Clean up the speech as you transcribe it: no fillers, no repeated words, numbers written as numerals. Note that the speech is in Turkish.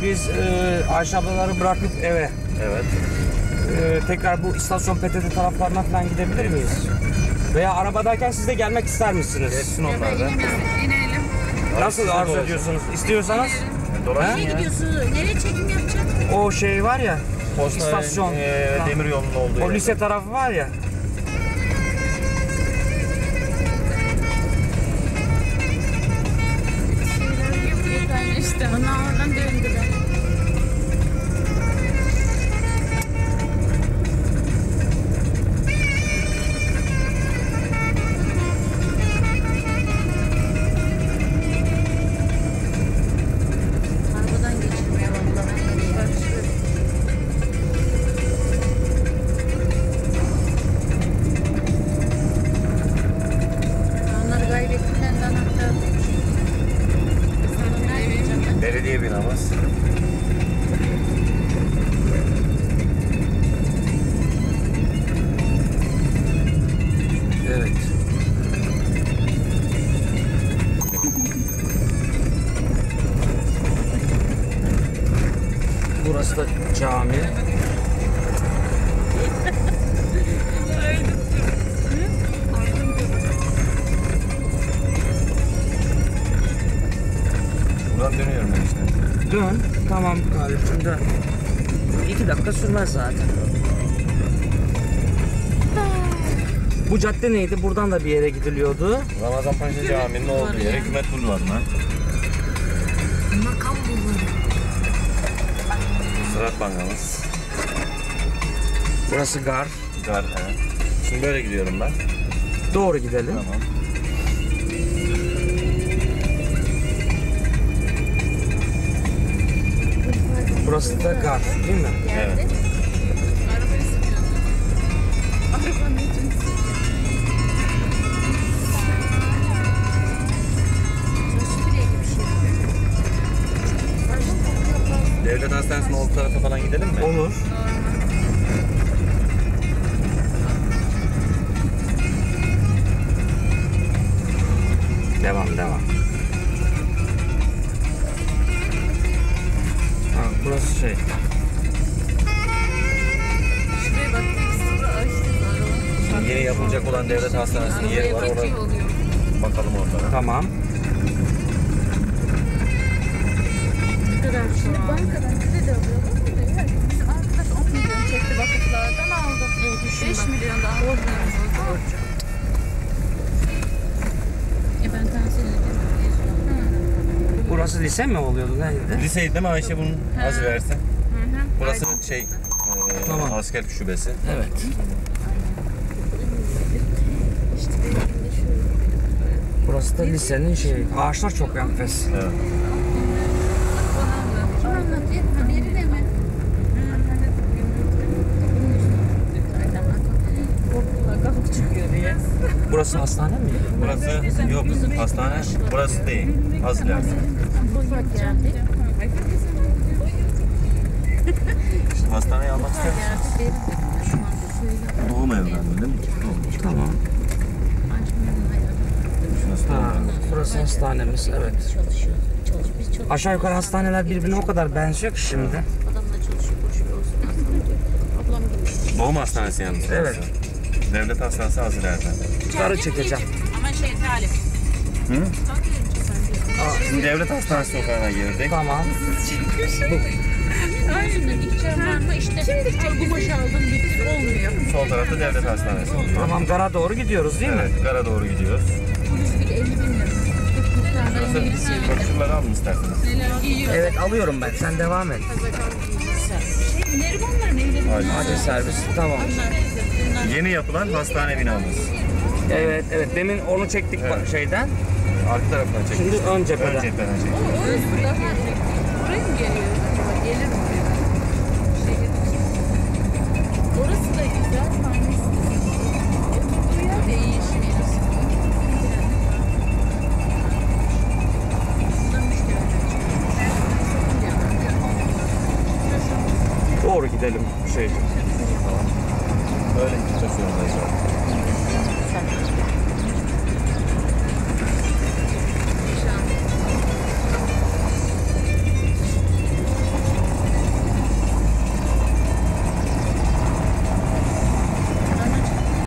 biz Ayşe ablaları bırakıp eve Evet. tekrar bu istasyon PTT taraflarına falan gidebilir miyiz? Veya arabadayken siz de gelmek ister misiniz? Geçsin onlar da. İnelim. Nasıl arzu ediyorsunuz? İstiyorsanız Dolaşın Nereye ya. gidiyorsunuz? Nereye çekim yapacak? o şey var ya, istasyon, demir yolunun olduğu o yer. lise tarafı var ya. İşte onlar oradan döndüler. Arabadan geçirmeye vallahi. Onları gayrettinden de anahtar bulmuş. Belediye binamız. Evet. Burası da cami. Buradan dönüyorum ben işte. Dön. Tamam kardeşim dön. 2 dakika sürmez zaten. Bu cadde neydi? Buradan da bir yere gidiliyordu. Ramazan Paşa Camii'nin olduğu yer Hükümet Bulvarı'na. Makam bulmadı. Sırat Bankamız. Burası gar. Gar, evet. Şimdi böyle gidiyorum ben. Doğru gidelim. Tamam. Burası da gar, değil mi? Evet. Arabayı sıkıyordu. Arabanın için Devlet Hastanesi'nin olduğu tarafa falan gidelim mi? Olur. Devam. Ha, burası şey. Şuraya bak, ekstra açtık arabayı. Şimdi yeni yapılacak olan Devlet Hastanesi'nin yeri var. Arabaya Oraya geçiyor oluyor. bakalım orada. Tamam. Ne kadar şu an? Bankadan kredi alıyorlar. Bizim arkadaş 10 milyon çekti vakıflardan aldı. 5 milyon daha borcumuz oldu. Ben tahsil ediyorum. Burası lise mi oluyordu? Neydi? Liseydi değil mi Ayşe bunun az versin? Burası Aynen. şey, Tamam. askerlik şubesi. Evet. Burası da lisenin şeyi. Ağaçlar çok enfes. Evet. Kim anlatıyor? Haberi de mi? Korktular, kapı çıkıyor diye. Burası hastane mi? Burası yok hastane. Burası değil. Az ileride. Ufak geldi. Hastaneyi almak ister misin? Doğum evladı değil mi? Doğum. Tamam. Şurası doğum Ha, evi. burası hastanemiz. Evet. Çalışıyor. Biz çalışıyoruz. Aşağı yukarı hastaneler birbirine o kadar benziyor ki şimdi. Adam da çalışıyor. Boş ver olsun. Ablam gibi. Doğum hastanesi yalnız. Evet. Devlet hastanesi az ileride. Yukarı çekeceğim. Ama şey talip. Hı? Şimdi devlet hastanesi sokağına girdik. Tamam. Aynen. İçer var mı? İşte şimdi kumaş aldım bitti. Olmuyor. Sol tarafta devlet hastanesi oluyor. Tamam, gara doğru gidiyoruz değil mi? Evet, gara doğru gidiyoruz. Polis bile 50 bin lira. Burası broşürleri alın isterseniz. Neler giyiyor. Evet, alıyorum ben. Sen devam et. Nerimanlar neydi? Acil servis. Tamam. Yeni yapılan hastane binamız. Evet. Demin onu çektik Evet. şeyden. Arka taraftan çektik. Şimdi ön cepheden. Ön cepheden çektik. Orası daha buraya mı geliyor acaba? Gelir mi? Orası da güzel. Oturduğu yer de iyi işin yarısı. Buradan müşteriler çıkıyor. Doğru gidelim şey. Böyle gideceğiz yolundayız.